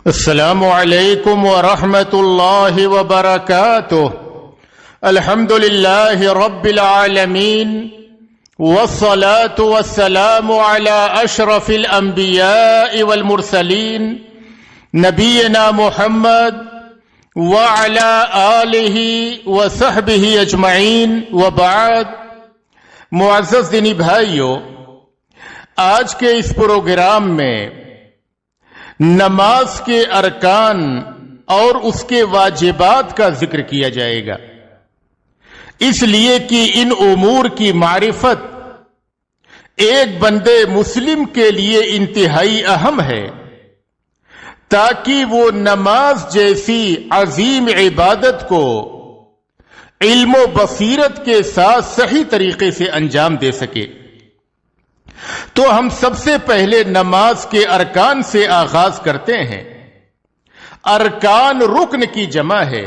السلام علیکم ورحمۃ اللہ وبرکاتہ۔ الحمد للہ رب العالمین والصلاة والسلام على اشرف الانبیاء والمرسلین نبینا محمد وعلى آلہ وصحبہ اجمعین وبعد۔ معزز دینی بھائیو، آج کے اس پروگرام میں نماز کے ارکان اور اس کے واجبات کا ذکر کیا جائے گا، اس لیے کہ ان امور کی معرفت ایک بندے مسلم کے لیے انتہائی اہم ہے، تاکہ وہ نماز جیسی عظیم عبادت کو علم و بصیرت کے ساتھ صحیح طریقے سے انجام دے سکے۔ تو ہم سب سے پہلے نماز کے ارکان سے آغاز کرتے ہیں۔ ارکان رکن کی جمع ہے۔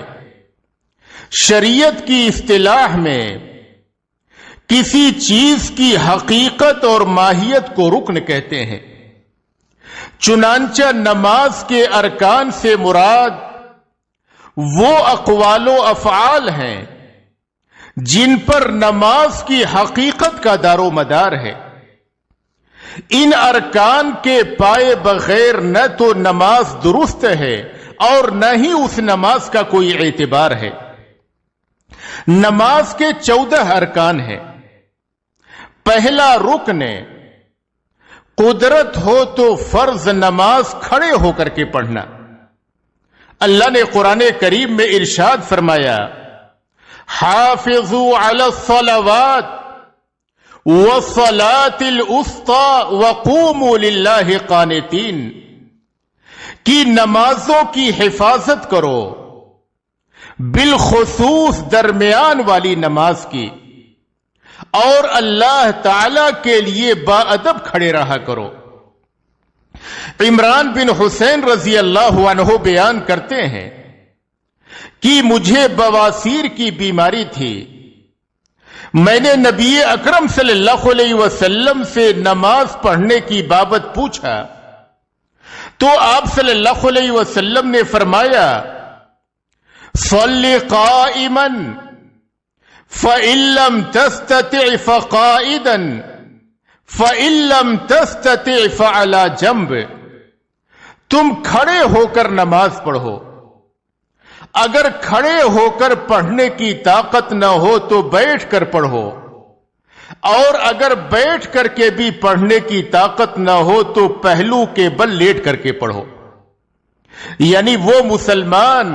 شریعت کی اصطلاح میں کسی چیز کی حقیقت اور ماہیت کو رکن کہتے ہیں، چنانچہ نماز کے ارکان سے مراد وہ اقوال و افعال ہیں جن پر نماز کی حقیقت کا دار و مدار ہے۔ ان ارکان کے پائے بغیر نہ تو نماز درست ہے اور نہ ہی اس نماز کا کوئی اعتبار ہے۔ نماز کے 14 ارکان ہیں۔ پہلا رکن قدرت ہو تو فرض نماز کھڑے ہو کر کے پڑھنا۔ اللہ نے قرآن کریم میں ارشاد فرمایا، حافظوا علی الصلوات وَالصَّلَاةِ الْوُسْطَىٰ وَقُومُوا لِلَّهِ قَانِتِينَ، کی نمازوں کی حفاظت کرو، بالخصوص درمیان والی نماز کی، اور اللہ تعالی کے لیے باادب کھڑے رہا کرو۔ عمران بن حسین رضی اللہ عنہ بیان کرتے ہیں کہ مجھے بواسیر کی بیماری تھی۔ میں نے نبی اکرم صلی اللہ علیہ وسلم سے نماز پڑھنے کی بابت پوچھا تو آپ صلی اللہ علیہ وسلم نے فرمایا، صلی قائما فإن لم تستطع فقائدا فإن لم تستطع فعلى جنب، تم کھڑے ہو کر نماز پڑھو، اگر کھڑے ہو کر پڑھنے کی طاقت نہ ہو تو بیٹھ کر پڑھو، اور اگر بیٹھ کر کے بھی پڑھنے کی طاقت نہ ہو تو پہلو کے بل لیٹ کر کے پڑھو۔ یعنی وہ مسلمان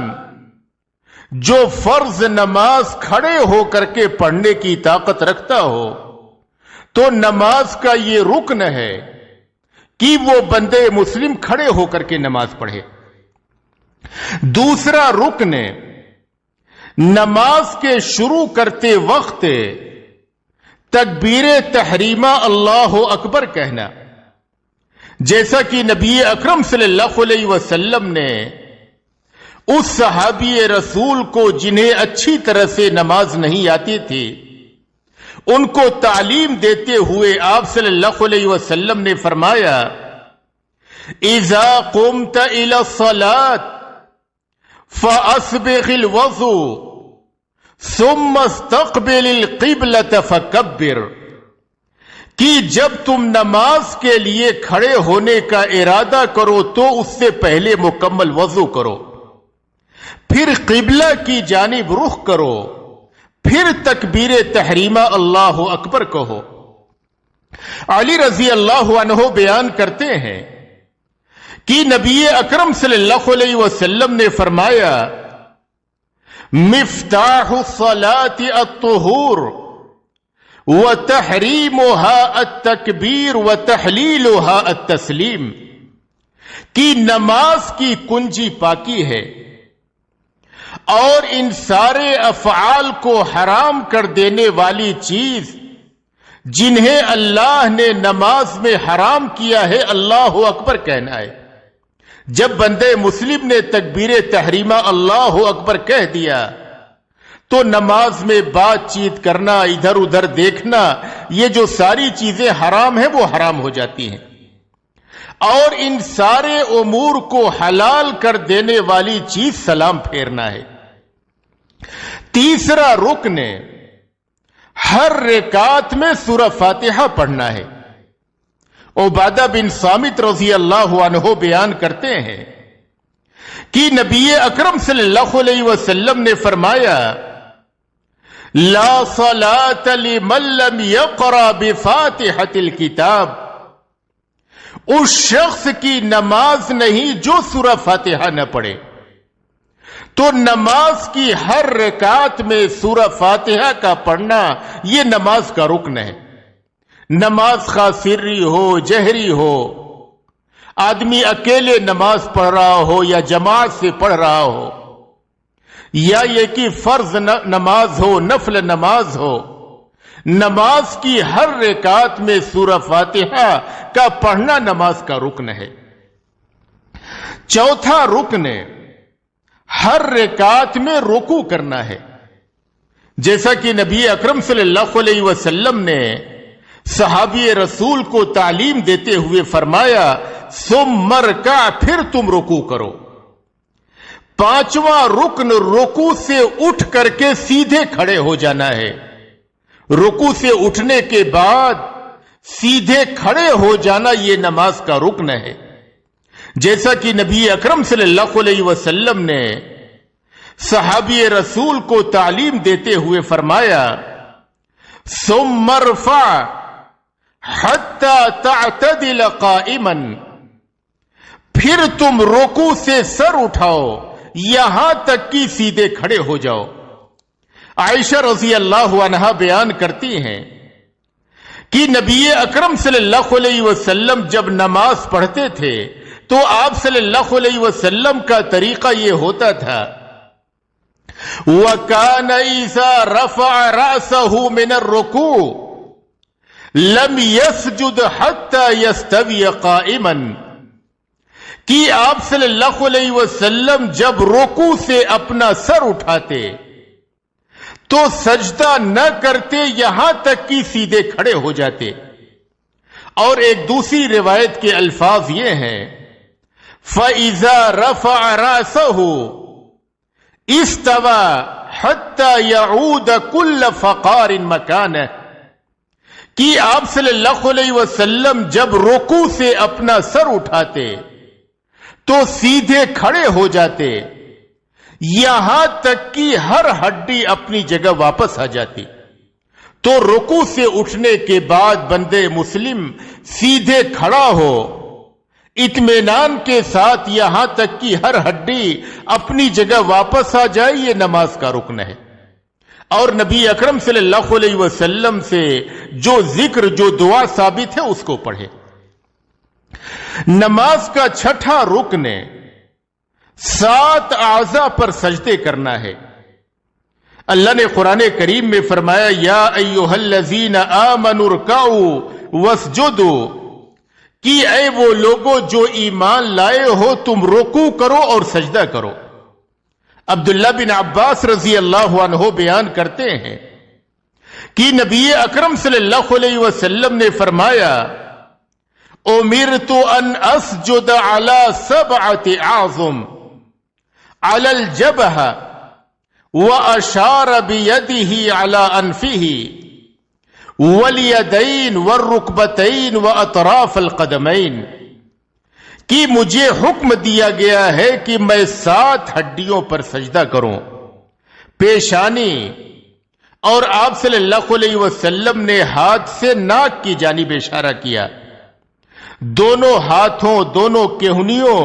جو فرض نماز کھڑے ہو کر کے پڑھنے کی طاقت رکھتا ہو تو نماز کا یہ رکن ہے کہ وہ بندے مسلم کھڑے ہو کر کے نماز پڑھے۔ دوسرا رکن نماز کے شروع کرتے وقت تکبیر تحریمہ اللہ اکبر کہنا، جیسا کہ نبی اکرم صلی اللہ علیہ وسلم نے اس صحابی رسول کو جنہیں اچھی طرح سے نماز نہیں آتی تھی ان کو تعلیم دیتے ہوئے آپ صلی اللہ علیہ وسلم نے فرمایا، اذا قمت الى الصلاة فَأَسْبِغِ الْوَضُوءَ ثُمَّ اسْتَقْبِلِ الْقِبْلَةَ فَكَبِّرْ، کہ جب تم نماز کے لیے کھڑے ہونے کا ارادہ کرو تو اس سے پہلے مکمل وضو کرو، پھر قبلہ کی جانب رخ کرو، پھر تکبیر تحریمہ اللہ اکبر کہو۔ علی رضی اللہ عنہ بیان کرتے ہیں کہ نبی اکرم صلی اللہ علیہ وسلم نے فرمایا، مفتاح الصلاة الطہور وتحریمها التکبیر وتحلیلها التسلیم، کہ نماز کی کنجی پاکی ہے اور ان سارے افعال کو حرام کر دینے والی چیز جنہیں اللہ نے نماز میں حرام کیا ہے اللہ اکبر کہنا ہے۔ جب بندے مسلم نے تکبیر تحریمہ اللہ اکبر کہہ دیا تو نماز میں بات چیت کرنا، ادھر ادھر دیکھنا، یہ جو ساری چیزیں حرام ہیں وہ حرام ہو جاتی ہیں۔ اور ان سارے امور کو حلال کر دینے والی چیز سلام پھیرنا ہے۔ تیسرا رکن ہر رکعت میں سورہ فاتحہ پڑھنا ہے۔ عبادہ بن صامت رضی اللہ عنہ بیان کرتے ہیں کہ نبی اکرم صلی اللہ علیہ وسلم نے فرمایا لا صلاۃ لمن لم یقرأ بفاتحۃ الکتاب، اس شخص کی نماز نہیں جو سورہ فاتحہ نہ پڑھے۔ تو نماز کی ہر رکعت میں سورہ فاتحہ کا پڑھنا یہ نماز کا رکن ہے۔ نماز خواہ سری ہو جہری ہو، آدمی اکیلے نماز پڑھ رہا ہو یا جماعت سے پڑھ رہا ہو، یا یہ کہ فرض نماز ہو نفل نماز ہو، نماز کی ہر رکعت میں سورہ فاتحہ کا پڑھنا نماز کا رکن ہے۔ چوتھا رکن ہر رکعت میں رکوع کرنا ہے، جیسا کہ نبی اکرم صلی اللہ علیہ وسلم نے صحابی رسول کو تعلیم دیتے ہوئے فرمایا ثم ارکع، پھر تم رکوع کرو۔ پانچواں رکن رکوع سے اٹھ کر کے سیدھے کھڑے ہو جانا ہے۔ رکوع سے اٹھنے کے بعد سیدھے کھڑے ہو جانا یہ نماز کا رکن ہے، جیسا کہ نبی اکرم صلی اللہ علیہ وسلم نے صحابی رسول کو تعلیم دیتے ہوئے فرمایا ثم ارفع حتی تعتدل قائما، پھر تم رکوع سے سر اٹھاؤ یہاں تک کہ سیدھے کھڑے ہو جاؤ۔ عائشہ رضی اللہ عنہا بیان کرتی ہیں کہ نبی اکرم صلی اللہ علیہ وسلم جب نماز پڑھتے تھے تو آپ صلی اللہ علیہ وسلم کا طریقہ یہ ہوتا تھا وَكَانَ إِذَا رَفَعَ رَأْسَهُ مِنَ الرُّكُوعِ لَمْ يَسْجُدْ حَتَّى يَسْتَوِيَ قَائِمًا، کہ آپ صلی اللہ علیہ وسلم جب رکوع سے اپنا سر اٹھاتے تو سجدہ نہ کرتے یہاں تک کہ سیدھے کھڑے ہو جاتے۔ اور ایک دوسری روایت کے الفاظ یہ ہیں فَإِذَا رَفَعَ رَأْسَهُ اسْتَوَى حَتَّى يَعُودَ كُلَّ فَقَارٍ مَكَانَهُ، کہ آپ صلی اللہ علیہ وسلم جب رکوع سے اپنا سر اٹھاتے تو سیدھے کھڑے ہو جاتے یہاں تک کہ ہر ہڈی اپنی جگہ واپس آ جاتی۔ تو رکوع سے اٹھنے کے بعد بندے مسلم سیدھے کھڑا ہو اطمینان کے ساتھ یہاں تک کہ ہر ہڈی اپنی جگہ واپس آ جائے، یہ نماز کا رکن ہے۔ اور نبی اکرم صلی اللہ علیہ وسلم سے جو ذکر جو دعا ثابت ہے اس کو پڑھے۔ نماز کا چھٹا رکن 7 اعضاء پر سجدے کرنا ہے۔ اللہ نے قرآن کریم میں فرمایا یا ایھا الذین آمنوا ارکعوا واسجدوا، کہ اے وہ لوگوں جو ایمان لائے ہو تم رکوع کرو اور سجدہ کرو۔ عبداللہ بن عباس رضی اللہ عنہ بیان کرتے ہیں کہ نبی اکرم صلی اللہ علیہ وسلم نے فرمایا امرت ان اسجد علی 7 اعظم علی الجبہہ واشار بیدہ علی انفہ والیدین والرکبتین واطراف القدمین، کہ مجھے حکم دیا گیا ہے کہ میں 7 ہڈیوں پر سجدہ کروں، پیشانی، اور آپ صلی اللہ علیہ وسلم نے ہاتھ سے ناک کی جانب اشارہ کیا، دونوں ہاتھوں، دونوں کہنیوں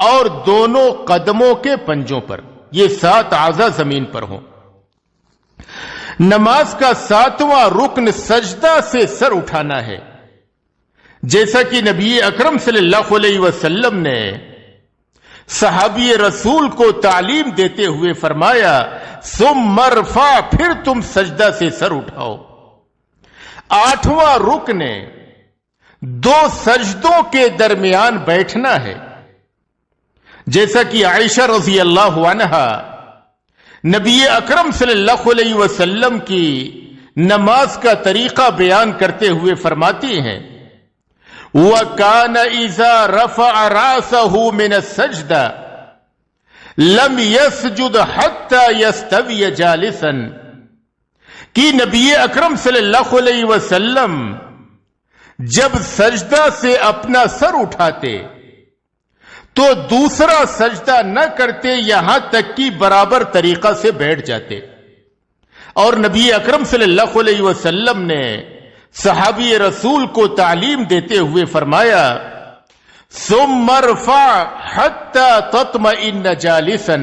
اور دونوں قدموں کے پنجوں پر، یہ 7 اعضاء زمین پر ہوں۔ نماز کا 7واں رکن سجدہ سے سر اٹھانا ہے، جیسا کہ نبی اکرم صلی اللہ علیہ وسلم نے صحابی رسول کو تعلیم دیتے ہوئے فرمایا ثم ارفع، پھر تم سجدہ سے سر اٹھاؤ۔ 8واں رکن 2 سجدوں کے درمیان بیٹھنا ہے، جیسا کہ عائشہ رضی اللہ عنہا نبی اکرم صلی اللہ علیہ وسلم کی نماز کا طریقہ بیان کرتے ہوئے فرماتی ہیں وَكَانَ إِذَا رَفَعَ رَأْسَهُ مِنَ السَّجْدَةِ لَمْ يَسْجُدْ حَتَّى يَسْتَوِيَ جَالِسًا کہ نبی اکرم صلی اللہ علیہ وسلم جب سجدہ سے اپنا سر اٹھاتے تو دوسرا سجدہ نہ کرتے یہاں تک کہ برابر طریقہ سے بیٹھ جاتے. اور نبی اکرم صلی اللہ علیہ وسلم نے صحابی رسول کو تعلیم دیتے ہوئے فرمایا ثم ارفع حتى تطمئن جالسا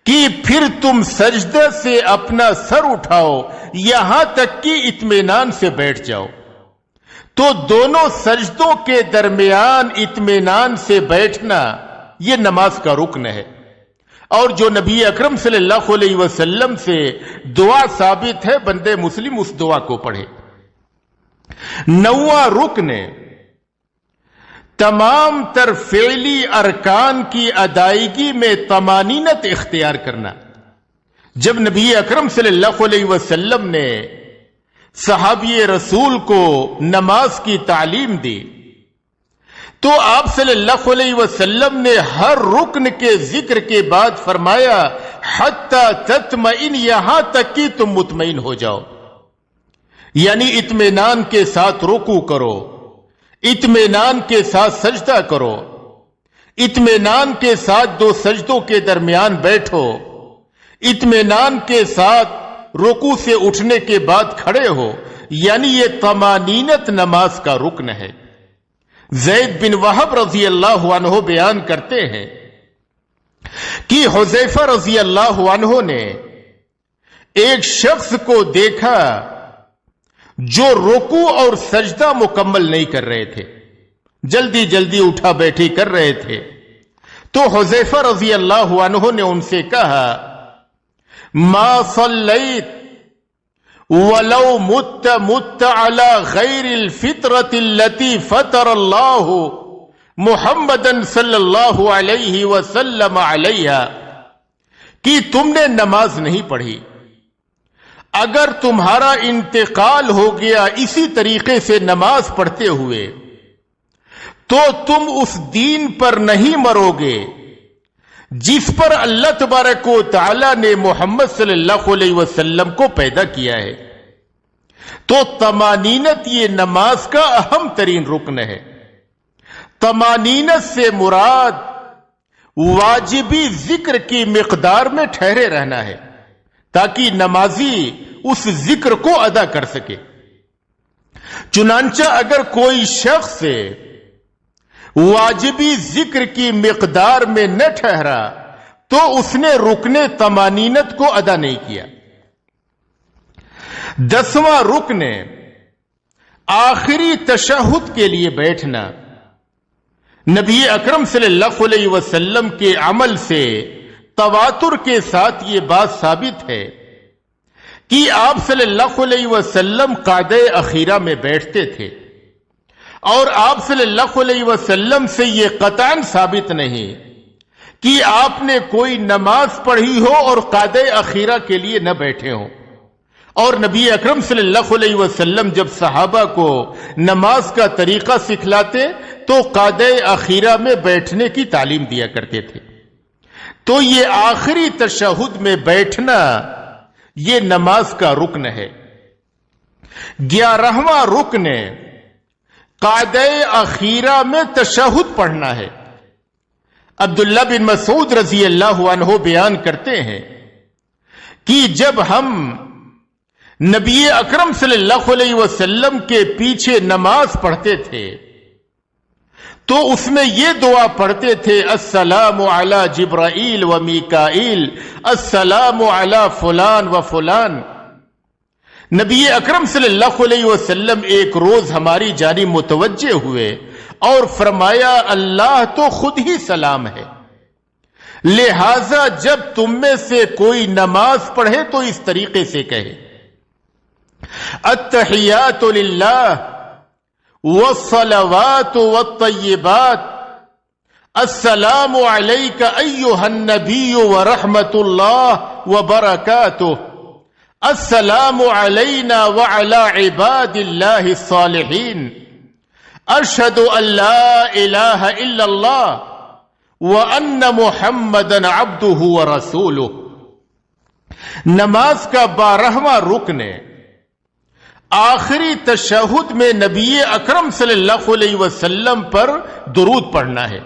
کہ پھر تم سجدے سے اپنا سر اٹھاؤ یہاں تک کہ اطمینان سے بیٹھ جاؤ. تو دونوں سجدوں کے درمیان اطمینان سے بیٹھنا یہ نماز کا رکن ہے. اور جو نبی اکرم صلی اللہ علیہ وسلم سے دعا ثابت ہے بندے مسلم اس دعا کو پڑھے. 9واں رکن تمام تر فعلی ارکان کی ادائیگی میں طمانینت اختیار کرنا. جب نبی اکرم صلی اللہ علیہ وسلم نے صحابی رسول کو نماز کی تعلیم دی تو آپ صلی اللہ علیہ وسلم نے ہر رکن کے ذکر کے بعد فرمایا حتی تطمئن یہاں تک کہ تم مطمئن ہو جاؤ. یعنی اطمینان کے ساتھ رکوع کرو، اطمینان کے ساتھ سجدہ کرو، اطمینان کے ساتھ 2 سجدوں کے درمیان بیٹھو، اطمینان کے ساتھ رکوع سے اٹھنے کے بعد کھڑے ہو. یعنی یہ طمانینت نماز کا رکن ہے. زید بن وہب رضی اللہ عنہ بیان کرتے ہیں کہ حذیفہ رضی اللہ عنہ نے ایک شخص کو دیکھا جو رکوع اور سجدہ مکمل نہیں کر رہے تھے، جلدی جلدی اٹھا بیٹھی کر رہے تھے. تو حذیفہ رضی اللہ عنہ نے ان سے کہا ما صلیت ولو مت على غیر الفطرة التي فطر اللہ محمدا صلی اللہ علیہ وسلم علیہا کہ تم نے نماز نہیں پڑھی، اگر تمہارا انتقال ہو گیا اسی طریقے سے نماز پڑھتے ہوئے تو تم اس دین پر نہیں مرو گے جس پر اللہ تبارک و تعالی نے محمد صلی اللہ علیہ وسلم کو پیدا کیا ہے. تو طمانینت یہ نماز کا اہم ترین رکن ہے. طمانینت سے مراد واجبی ذکر کی مقدار میں ٹھہرے رہنا ہے تاکہ نمازی اس ذکر کو ادا کر سکے. چنانچہ اگر کوئی شخص واجبی ذکر کی مقدار میں نہ ٹھہرا تو اس نے رکن طمانینت کو ادا نہیں کیا. 10واں رکن آخری تشہد کے لیے بیٹھنا. نبی اکرم صلی اللہ علیہ وسلم کے عمل سے تواتر کے ساتھ یہ بات ثابت ہے کہ آپ صلی اللہ علیہ وسلم قعدہ اخیرہ میں بیٹھتے تھے، اور آپ صلی اللہ علیہ وسلم سے یہ قطعاً ثابت نہیں کہ آپ نے کوئی نماز پڑھی ہو اور قعدہ اخیرہ کے لیے نہ بیٹھے ہوں. اور نبی اکرم صلی اللہ علیہ وسلم جب صحابہ کو نماز کا طریقہ سکھلاتے تو قعدہ اخیرہ میں بیٹھنے کی تعلیم دیا کرتے تھے. تو یہ آخری تشہد میں بیٹھنا یہ نماز کا رکن ہے. 11واں رکن قعدہ اخیرہ میں تشہد پڑھنا ہے. عبداللہ بن مسعود رضی اللہ عنہ بیان کرتے ہیں کہ جب ہم نبی اکرم صلی اللہ علیہ وسلم کے پیچھے نماز پڑھتے تھے تو اس میں یہ دعا پڑھتے تھے السلام علی جبرائیل و میکائیل السلام علی فلان و فلان. نبی اکرم صلی اللہ علیہ وسلم ایک روز ہماری جانب متوجہ ہوئے اور فرمایا اللہ تو خود ہی سلام ہے، لہذا جب تم میں سے کوئی نماز پڑھے تو اس طریقے سے کہے التحیات للہ والصلوات والطیبات السلام علیک ایھا النبی ورحمۃ اللہ وبرکاتہ السلام علینا وعلی عباد اللہ الصالحین اشہدو ان لا الہ الا اللہ وان محمدن عبدہ ورسولہ. نماز کا 12واں رکن ہے. آخری تشہد میں نبی اکرم صلی اللہ علیہ وسلم پر درود پڑھنا ہے،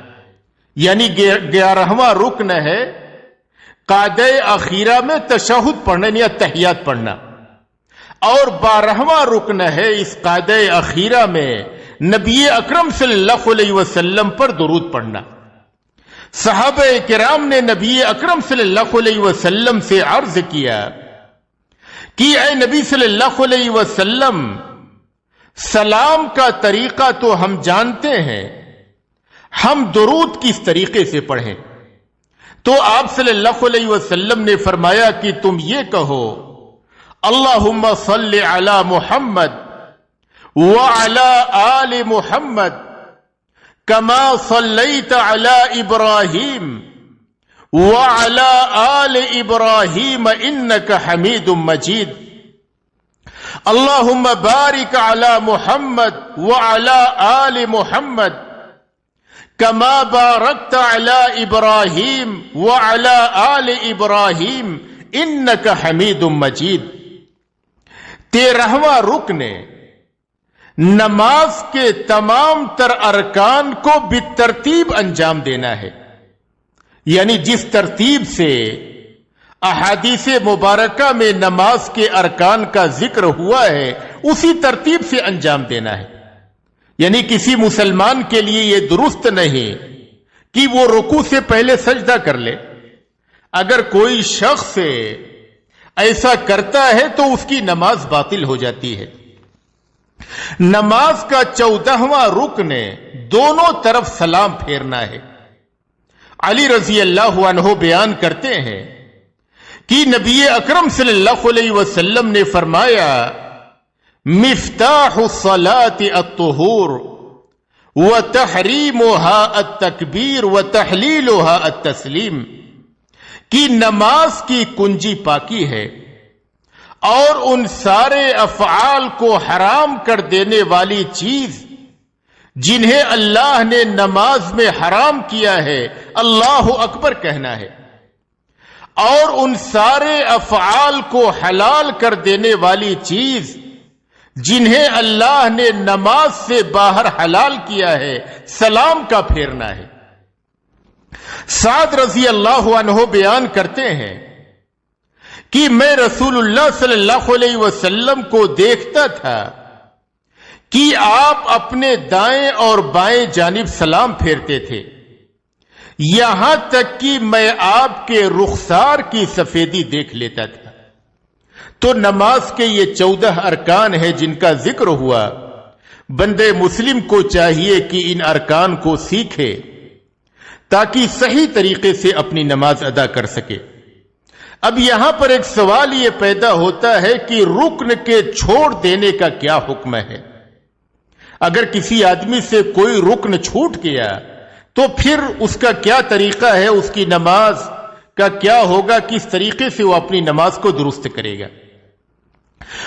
یعنی 11واں رکن ہے قعدہ اخیرہ میں تشہد پڑھنا یا تحیات پڑھنا، اور 12واں رکن ہے اس قعدہ اخیرہ میں نبی اکرم صلی اللہ علیہ وسلم پر درود پڑھنا. صحابہ کرام نے نبی اکرم صلی اللہ علیہ وسلم سے عرض کیا کہ اے نبی صلی اللہ علیہ وسلم، سلام کا طریقہ تو ہم جانتے ہیں، ہم درود کس طریقے سے پڑھیں؟ تو آپ صلی اللہ علیہ وسلم نے فرمایا کہ تم یہ کہو اللہم صلی علی محمد وعلی آل محمد کما صلیت علی ابراہیم وعلی آل ابراہیم انک حمید مجید. اللہم بارک علی محمد وعلی آل محمد کما بارکت علی ابراہیم وعلی آل ابراہیم انک حمید مجید. 13واں رکن نماز کے تمام تر ارکان کو بالترتیب انجام دینا ہے، یعنی جس ترتیب سے احادیث مبارکہ میں نماز کے ارکان کا ذکر ہوا ہے اسی ترتیب سے انجام دینا ہے. یعنی کسی مسلمان کے لیے یہ درست نہیں کہ وہ رکوع سے پہلے سجدہ کر لے. اگر کوئی شخص ایسا کرتا ہے تو اس کی نماز باطل ہو جاتی ہے. نماز کا 14واں رکن دونوں طرف سلام پھیرنا ہے. علی رضی اللہ عنہ بیان کرتے ہیں کہ نبی اکرم صلی اللہ علیہ وسلم نے فرمایا مفتاح الصلاة الطہور وتحریمها التکبیر وتحلیلها التسلیم، کہ نماز کی کنجی پاکی ہے اور ان سارے افعال کو حرام کر دینے والی چیز جنہیں اللہ نے نماز میں حرام کیا ہے اللہ اکبر کہنا ہے، اور ان سارے افعال کو حلال کر دینے والی چیز جنہیں اللہ نے نماز سے باہر حلال کیا ہے سلام کا پھیرنا ہے. سعد رضی اللہ عنہ بیان کرتے ہیں کہ میں رسول اللہ صلی اللہ علیہ وسلم کو دیکھتا تھا کہ آپ اپنے دائیں اور بائیں جانب سلام پھیرتے تھے، یہاں تک کہ میں آپ کے رخسار کی سفیدی دیکھ لیتا تھا. تو نماز کے یہ 14 ارکان ہیں جن کا ذکر ہوا. بندے مسلم کو چاہیے کہ ان ارکان کو سیکھے تاکہ صحیح طریقے سے اپنی نماز ادا کر سکے. اب یہاں پر ایک سوال یہ پیدا ہوتا ہے کہ رکن کے چھوڑ دینے کا کیا حکم ہے؟ اگر کسی آدمی سے کوئی رکن چھوٹ گیا تو پھر اس کا کیا طریقہ ہے، اس کی نماز کا کیا ہوگا، کس طریقے سے وہ اپنی نماز کو درست کرے گا؟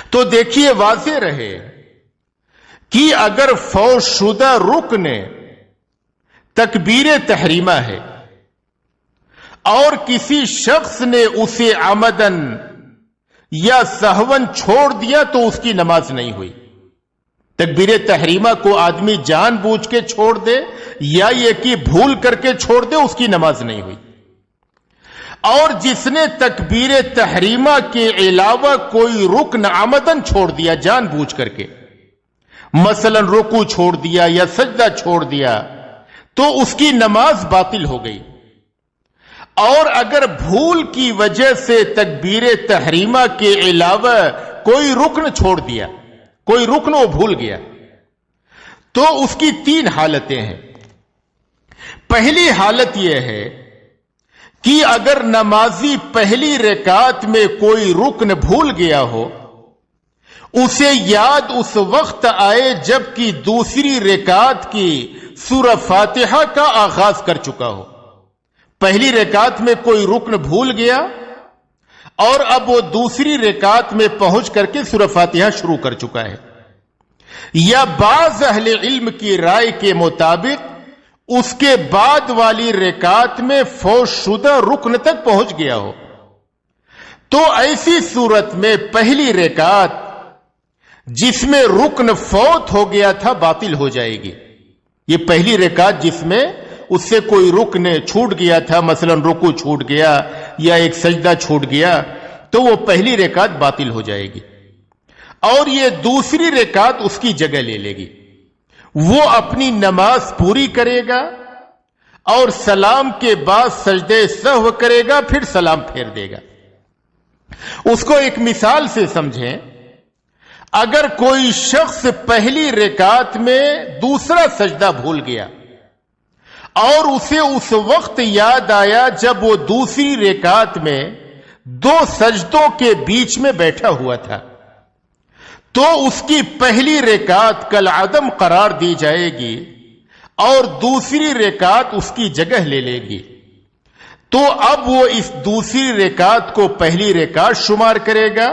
تو دیکھیے واضح رہے کہ اگر فوت شدہ رکن تکبیر تحریمہ ہے اور کسی شخص نے اسے عمدن یا سہون چھوڑ دیا تو اس کی نماز نہیں ہوئی. تکبیر تحریمہ کو آدمی جان بوجھ کے چھوڑ دے یا یہ کہ بھول کر کے چھوڑ دے، اس کی نماز نہیں ہوئی. اور جس نے تکبیر تحریمہ کے علاوہ کوئی رکن عمدن چھوڑ دیا جان بوجھ کر کے، مثلا رکوع چھوڑ دیا یا سجدہ چھوڑ دیا، تو اس کی نماز باطل ہو گئی. اور اگر بھول کی وجہ سے تکبیر تحریمہ کے علاوہ کوئی رکن چھوڑ دیا، کوئی رکن وہ بھول گیا، تو اس کی 3 حالتیں ہیں. پہلی حالت یہ ہے کہ اگر نمازی پہلی رکعت میں کوئی رکن بھول گیا ہو، اسے یاد اس وقت آئے جب کہ دوسری رکعت کی سورہ فاتحہ کا آغاز کر چکا ہو. پہلی رکعت میں کوئی رکن بھول گیا اور اب وہ دوسری رکعت میں پہنچ کر کے سورہ فاتحہ شروع کر چکا ہے. یا بعض اہل علم کی رائے کے مطابق اس کے بعد والی رکعت میں فوت شدہ رکن تک پہنچ گیا ہو، تو ایسی صورت میں پہلی رکعت جس میں رکن فوت ہو گیا تھا باطل ہو جائے گی۔ یہ پہلی رکعت جس میں اس سے کوئی رکن چھوٹ گیا تھا، مثلا رکوع چھوٹ گیا یا ایک سجدہ چھوٹ گیا، تو وہ پہلی رکعت باطل ہو جائے گی، اور یہ دوسری رکعت اس کی جگہ لے لے گی۔ وہ اپنی نماز پوری کرے گا اور سلام کے بعد سجدے سہو کرے گا، پھر سلام پھیر دے گا۔ اس کو ایک مثال سے سمجھیں، اگر کوئی شخص پہلی رکعت میں دوسرا سجدہ بھول گیا اور اسے اس وقت یاد آیا جب وہ دوسری رکعت میں دو سجدوں کے بیچ میں بیٹھا ہوا تھا، تو اس کی پہلی رکعت کالعدم قرار دی جائے گی اور دوسری رکعت اس کی جگہ لے لے گی۔ تو اب وہ اس دوسری رکعت کو پہلی رکعت شمار کرے گا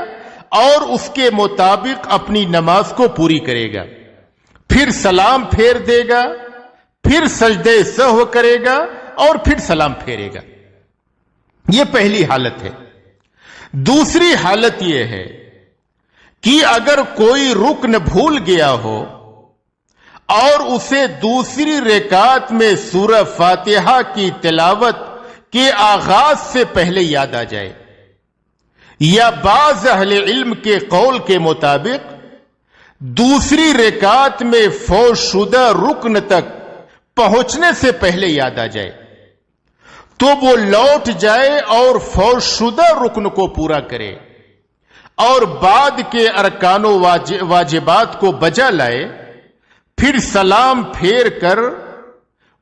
اور اس کے مطابق اپنی نماز کو پوری کرے گا، پھر سلام پھیر دے گا، پھر سجدے سہو کرے گا اور پھر سلام پھیرے گا۔ یہ پہلی حالت ہے۔ دوسری حالت یہ ہے کہ اگر کوئی رکن بھول گیا ہو اور اسے دوسری رکعت میں سورہ فاتحہ کی تلاوت کے آغاز سے پہلے یاد آ جائے، یا بعض اہل علم کے قول کے مطابق دوسری رکعت میں فوت شدہ رکن تک پہنچنے سے پہلے یاد آ جائے، تو وہ لوٹ جائے اور فوت شدہ رکن کو پورا کرے اور بعد کے ارکان و واجبات کو بجا لائے، پھر سلام پھیر کر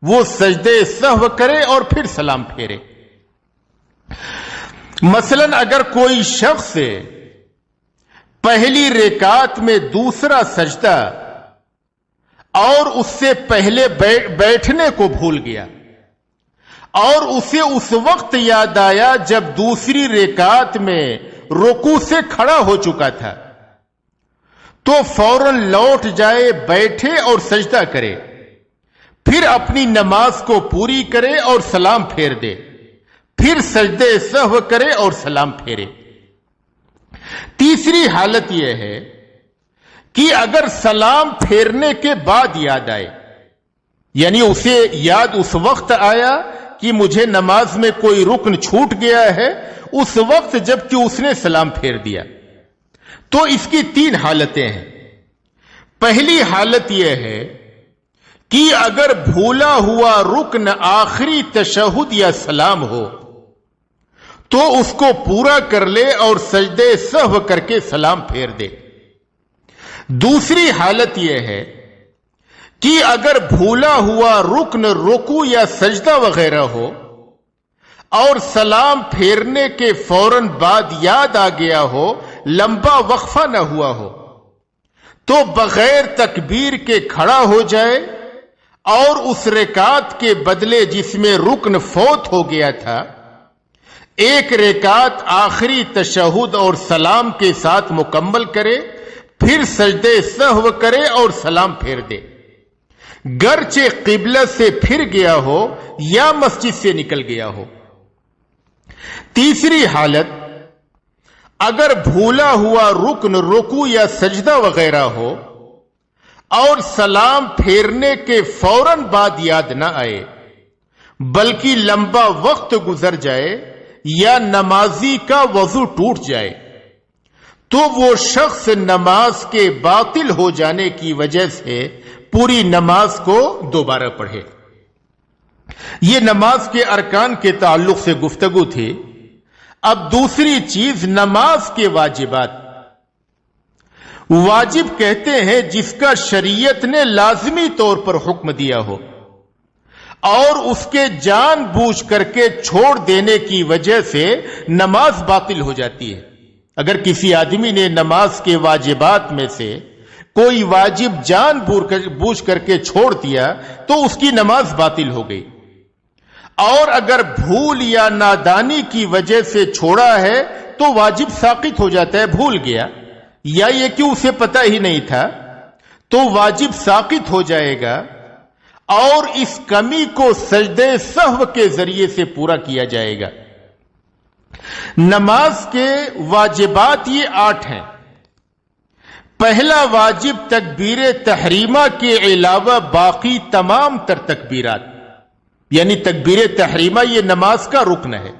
وہ سجدے سہو کرے اور پھر سلام پھیرے۔ مثلا اگر کوئی شخص پہلی رکعت میں دوسرا سجدہ اور اس سے پہلے بیٹھنے کو بھول گیا اور اسے اس وقت یاد آیا جب دوسری رکعت میں رکوع سے کھڑا ہو چکا تھا، تو فوراً لوٹ جائے، بیٹھے اور سجدہ کرے، پھر اپنی نماز کو پوری کرے اور سلام پھیر دے، پھر سجدے سہو کرے اور سلام پھیرے۔ تیسری حالت یہ ہے کہ اگر سلام پھیرنے کے بعد یاد آئے، یعنی اسے یاد اس وقت آیا کہ مجھے نماز میں کوئی رکن چھوٹ گیا ہے، اس وقت جب کہ اس نے سلام پھیر دیا، تو اس کی تین حالتیں ہیں۔ پہلی حالت یہ ہے کہ اگر بھولا ہوا رکن آخری تشہد یا سلام ہو تو اس کو پورا کر لے اور سجدے سہو کر کے سلام پھیر دے۔ دوسری حالت یہ ہے کہ اگر بھولا ہوا رکن رکوع یا سجدہ وغیرہ ہو اور سلام پھیرنے کے فوراً بعد یاد آ گیا ہو، لمبا وقفہ نہ ہوا ہو، تو بغیر تکبیر کے کھڑا ہو جائے اور اس رکعت کے بدلے جس میں رکن فوت ہو گیا تھا، ایک رکعت آخری تشہد اور سلام کے ساتھ مکمل کرے، پھر سجدے سہو کرے اور سلام پھیر دے، گرچہ قبلہ سے پھر گیا ہو یا مسجد سے نکل گیا ہو۔ تیسری حالت، اگر بھولا ہوا رکن رکوع یا سجدہ وغیرہ ہو اور سلام پھیرنے کے فوراً بعد یاد نہ آئے بلکہ لمبا وقت گزر جائے یا نمازی کا وضو ٹوٹ جائے، تو وہ شخص نماز کے باطل ہو جانے کی وجہ سے پوری نماز کو دوبارہ پڑھے۔ یہ نماز کے ارکان کے تعلق سے گفتگو تھی۔ اب دوسری چیز، نماز کے واجبات۔ واجب کہتے ہیں جس کا شریعت نے لازمی طور پر حکم دیا ہو اور اس کے جان بوجھ کر کے چھوڑ دینے کی وجہ سے نماز باطل ہو جاتی ہے۔ اگر کسی آدمی نے نماز کے واجبات میں سے کوئی واجب جان بوجھ کر کے چھوڑ دیا تو اس کی نماز باطل ہو گئی، اور اگر بھول یا نادانی کی وجہ سے چھوڑا ہے تو واجب ساقط ہو جاتا ہے، بھول گیا، یا یہ کہ اسے پتہ ہی نہیں تھا، تو واجب ساقط ہو جائے گا اور اس کمی کو سجدے سہو کے ذریعے سے پورا کیا جائے گا۔ نماز کے واجبات یہ 8 ہیں۔ پہلا واجب تکبیر تحریمہ کے علاوہ باقی تمام تر تکبیرات، یعنی تکبیر تحریمہ یہ نماز کا رکن ہے۔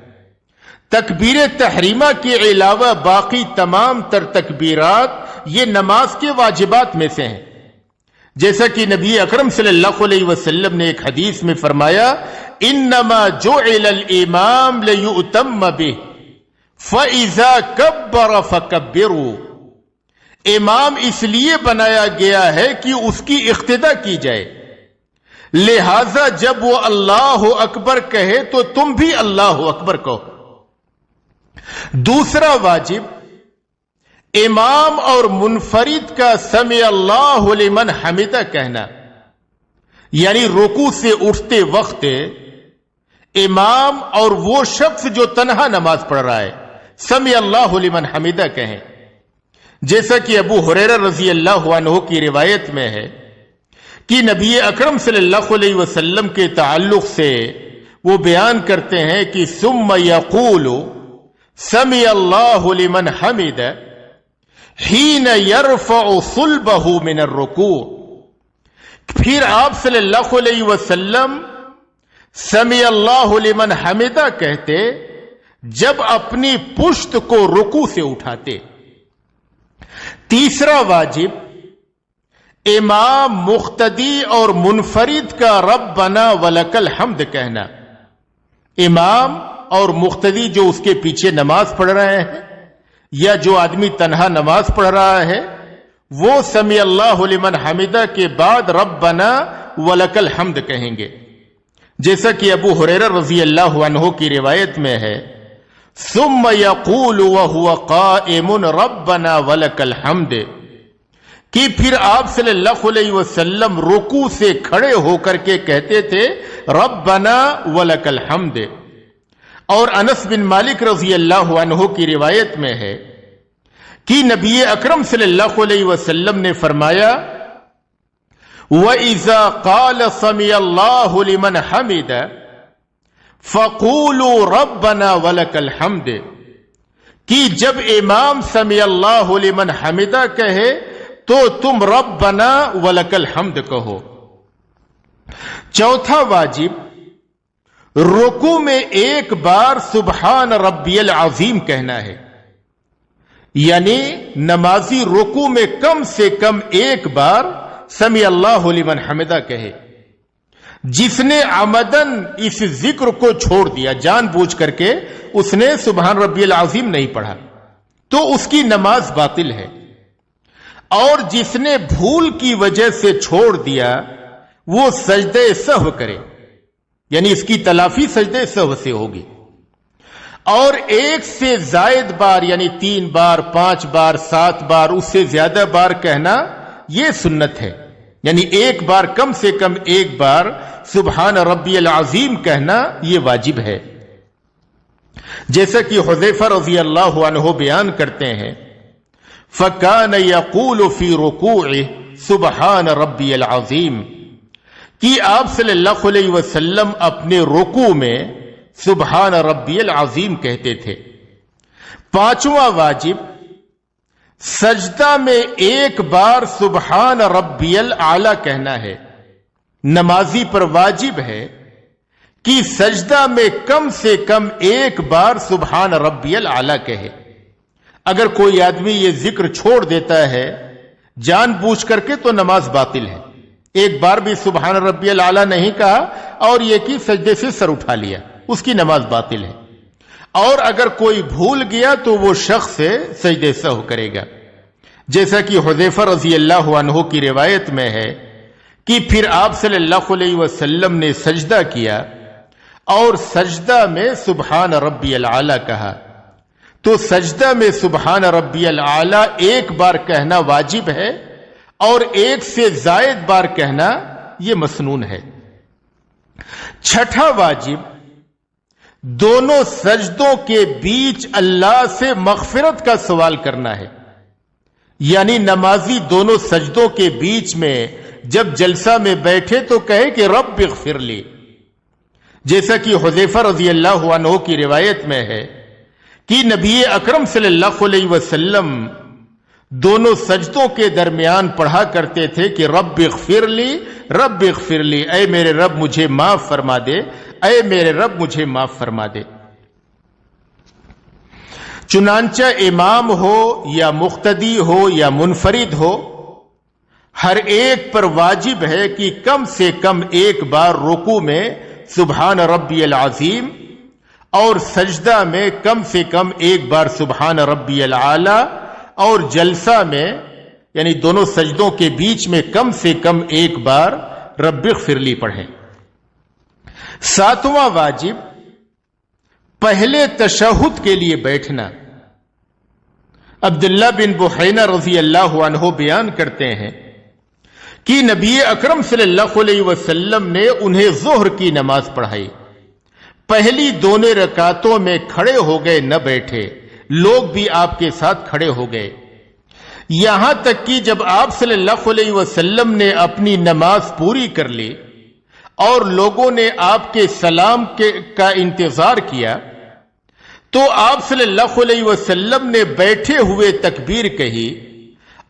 تکبیر تحریمہ کے علاوہ باقی تمام تر تکبیرات یہ نماز کے واجبات میں سے ہیں، جیسا کہ نبی اکرم صلی اللہ علیہ وسلم نے ایک حدیث میں فرمایا، انما جعل الامام لیؤتم بہ فاذا کبر فکبروا، امام اس لیے بنایا گیا ہے کہ اس کی اقتدا کی جائے، لہذا جب وہ اللہ اکبر کہے تو تم بھی اللہ اکبر کہو۔ دوسرا واجب امام اور منفرد کا سمع اللہ لمن حمدہ کہنا، یعنی رکوع سے اٹھتے وقت امام اور وہ شخص جو تنہا نماز پڑھ رہا ہے سمع اللہ لمن حمدہ کہیں، جیسا کہ ابو ہریرہ رضی اللہ عنہ کی روایت میں ہے کہ نبی اکرم صلی اللہ علیہ وسلم کے تعلق سے وہ بیان کرتے ہیں کہ ثم یقول سمع اللہ لمن حمدہ حین یرفع صلبہ من الرکوع، پھر آپ صلی اللہ علیہ وسلم سمع اللہ لمن حمدہ کہتے جب اپنی پشت کو رکوع سے اٹھاتے۔ تیسرا واجب امام، مقتدی اور منفرد کا ربنا ولک الحمد کہنا، امام اور مقتدی جو اس کے پیچھے نماز پڑھ رہے ہیں یا جو آدمی تنہا نماز پڑھ رہا ہے وہ سمع اللہ لمن حمدہ کے بعد ربنا ولک الحمد کہیں گے، جیسا کہ ابو ہریرہ رضی اللہ عنہ کی روایت میں ہے ثم یقول وهو قائم ربنا ولک الحمد، کہ پھر آپ صلی اللہ علیہ وسلم رکوع سے کھڑے ہو کر کے کہتے تھے ربنا ولک الحمد۔ اور انس بن مالک رضی اللہ عنہ کی روایت میں ہے کہ نبی اکرم صلی اللہ علیہ وسلم نے فرمایا وَإِذَا قَالَ سَمِعَ اللَّهُ لِمَنْ حَمِدَ فَقُولُوا رَبَّنَا وَلَكَ الْحَمْدِ، کہ جب امام سمع اللہ لمن حمدہ کہے تو تم ربنا ولک الحمد کہو۔ چوتھا واجب رکوع میں ایک بار سبحان ربی العظیم کہنا ہے، یعنی نمازی رکوع میں کم سے کم ایک بار سمع اللہ لمن حمدہ کہے۔ جس نے عمدن اس ذکر کو چھوڑ دیا، جان بوجھ کر کے اس نے سبحان ربی العظیم نہیں پڑھا تو اس کی نماز باطل ہے، اور جس نے بھول کی وجہ سے چھوڑ دیا وہ سجدے سہو کرے، یعنی اس کی تلافی سجدے سہو سے ہوگی۔ اور ایک سے زائد بار یعنی 3 بار، 5 بار، 7 بار، اس سے زیادہ بار کہنا یہ سنت ہے، یعنی ایک بار کم سے کم ایک بار سبحان ربی العظیم کہنا یہ واجب ہے، جیسا کہ حذیفہ رضی اللہ عنہ بیان کرتے ہیں فَكَانَ يَقُولُ فِي رُكُوعِهِ سُبْحَانَ رَبِّيَ الْعَظِيمِ، کہ آپ صلی اللہ علیہ وسلم اپنے رکوع میں سبحان ربی العظیم کہتے تھے۔ پانچواں واجب سجدہ میں ایک بار سبحان ربی الاعلی کہنا ہے۔ نمازی پر واجب ہے کہ سجدہ میں کم سے کم ایک بار سبحان ربی الاعلی کہے۔ اگر کوئی آدمی یہ ذکر چھوڑ دیتا ہے جان بوجھ کر کے تو نماز باطل ہے۔ ایک بار بھی سبحان ربی الاعلی نہیں کہا اور یہ کہ سجدے سے سر اٹھا لیا، اس کی نماز باطل ہے۔ اور اگر کوئی بھول گیا تو وہ شخص سجدے سہو کرے گا، جیسا کہ حذیفہ رضی اللہ عنہ کی روایت میں ہے کہ پھر آپ صلی اللہ علیہ وسلم نے سجدہ کیا اور سجدہ میں سبحان ربی الاعلی کہا، تو سجدہ میں سبحان ربی الاعلی ایک بار کہنا واجب ہے اور ایک سے زائد بار کہنا یہ مسنون ہے۔ چھٹا واجب دونوں سجدوں کے بیچ اللہ سے مغفرت کا سوال کرنا ہے، یعنی نمازی دونوں سجدوں کے بیچ میں جب جلسہ میں بیٹھے تو کہے کہ رب اغفر لی، جیسا کہ حذیفہ رضی اللہ عنہ کی روایت میں ہے کہ نبی اکرم صلی اللہ علیہ وسلم دونوں سجدوں کے درمیان پڑھا کرتے تھے کہ رب اغفر لی، رب اغفر لی، اے میرے رب مجھے معاف فرما دے، اے میرے رب مجھے معاف فرما دے۔ چنانچہ امام ہو یا مقتدی ہو یا منفرد ہو، ہر ایک پر واجب ہے کہ کم سے کم ایک بار رکوع میں سبحان ربی العظیم اور سجدہ میں کم سے کم ایک بار سبحان ربی الاعلی، اور جلسہ میں یعنی دونوں سجدوں کے بیچ میں کم سے کم ایک بار رب اغفر لی پڑھیں۔ ساتواں واجب پہلے تشہد کے لیے بیٹھنا۔ عبداللہ بن بحینہ رضی اللہ عنہ بیان کرتے ہیں کہ نبی اکرم صلی اللہ علیہ وسلم نے انہیں ظہر کی نماز پڑھائی، پہلی دونوں رکعتوں میں کھڑے ہو گئے، نہ بیٹھے، لوگ بھی آپ کے ساتھ کھڑے ہو گئے، یہاں تک کہ جب آپ صلی اللہ علیہ وسلم نے اپنی نماز پوری کر لی اور لوگوں نے آپ کے سلام کا انتظار کیا تو آپ صلی اللہ علیہ وسلم نے بیٹھے ہوئے تکبیر کہی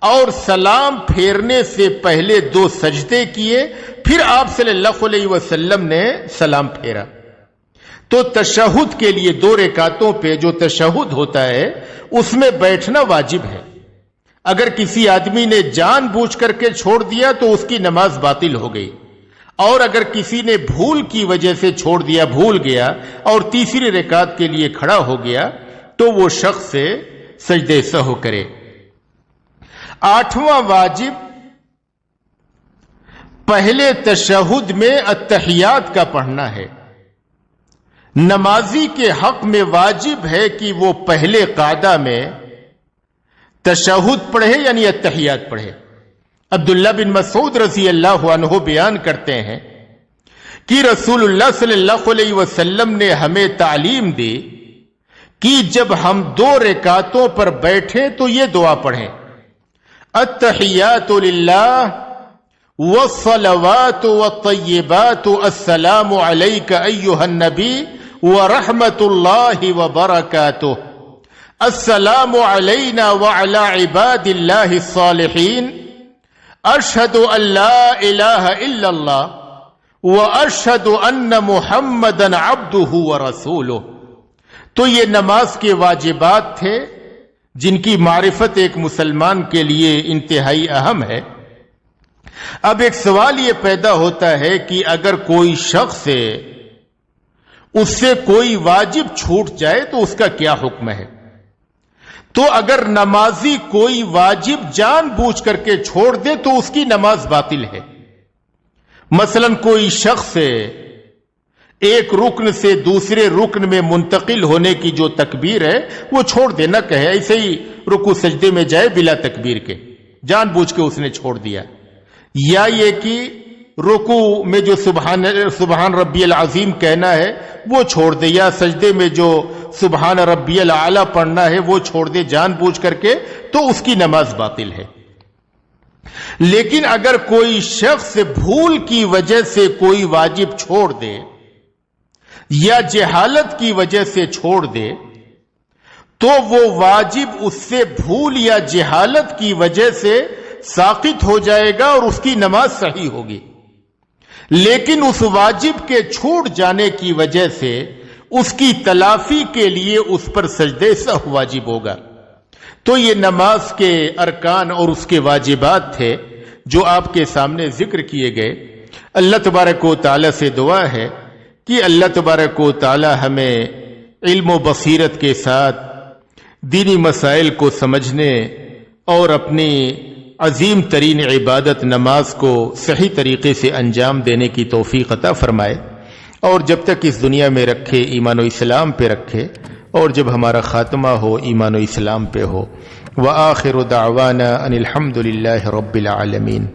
اور سلام پھیرنے سے پہلے 2 سجدے کیے، پھر آپ صلی اللہ علیہ وسلم نے سلام پھیرا۔ تو تشہد کے لیے 2 رکعتوں پہ جو تشہد ہوتا ہے اس میں بیٹھنا واجب ہے۔ اگر کسی آدمی نے جان بوجھ کر کے چھوڑ دیا تو اس کی نماز باطل ہو گئی، اور اگر کسی نے بھول کی وجہ سے چھوڑ دیا، بھول گیا اور تیسری رکعت کے لیے کھڑا ہو گیا تو وہ شخص سے سجدے سہو کرے۔ 8واں واجب پہلے تشہد میں التحیات کا پڑھنا ہے۔ نمازی کے حق میں واجب ہے کہ وہ پہلے قعدہ میں تشہد پڑھے یعنی التحیات پڑھے۔ عبداللہ بن مسعود رضی اللہ عنہ بیان کرتے ہیں کہ رسول اللہ صلی اللہ علیہ وسلم نے ہمیں تعلیم دی کہ جب ہم 2 رکعتوں پر بیٹھیں تو یہ دعا پڑھیں، التحیات للہ والصلوات والطیبات السلام علیک ایہا النبی ورحمت اللہ وبرکاتہ، السلام علینا وعلی عباد اللہ الصالحین، اشہد ان لا الہ الا اللہ واشہد ان محمدا عبدہ ورسولہ۔ تو یہ نماز کے واجبات تھے جن کی معرفت ایک مسلمان کے لیے انتہائی اہم ہے۔ اب ایک سوال یہ پیدا ہوتا ہے کہ اگر کوئی شخص اس سے کوئی واجب چھوٹ جائے تو اس کا کیا حکم ہے؟ تو اگر نمازی کوئی واجب جان بوجھ کر کے چھوڑ دے تو اس کی نماز باطل ہے۔ مثلا کوئی شخص ایک رکن سے دوسرے رکن میں منتقل ہونے کی جو تکبیر ہے وہ چھوڑ دے، نہ کہے، ایسے ہی رکوع سجدے میں جائے بلا تکبیر کے، جان بوجھ کے اس نے چھوڑ دیا، یا یہ کہ رکوع میں جو سبحان ربی العظیم کہنا ہے وہ چھوڑ دے، یا سجدے میں جو سبحان ربی الاعلی پڑھنا ہے وہ چھوڑ دے جان بوجھ کر کے، تو اس کی نماز باطل ہے۔ لیکن اگر کوئی شخص بھول کی وجہ سے کوئی واجب چھوڑ دے یا جہالت کی وجہ سے چھوڑ دے تو وہ واجب اس سے بھول یا جہالت کی وجہ سے ساقط ہو جائے گا اور اس کی نماز صحیح ہوگی۔ لیکن اس واجب کے چھوٹ جانے کی وجہ سے اس کی تلافی کے لیے اس پر سجدے سہو واجب ہوگا۔ تو یہ نماز کے ارکان اور اس کے واجبات تھے جو آپ کے سامنے ذکر کیے گئے۔ اللہ تبارک و تعالی سے دعا ہے کہ اللہ تبارک و تعالی ہمیں علم و بصیرت کے ساتھ دینی مسائل کو سمجھنے اور اپنی عظیم ترین عبادت نماز کو صحیح طریقے سے انجام دینے کی توفیق عطا فرمائے، اور جب تک اس دنیا میں رکھے ایمان و اسلام پہ رکھے، اور جب ہمارا خاتمہ ہو ایمان و اسلام پہ ہو۔ وآخر دعوانا ان الحمد للہ رب العالمین۔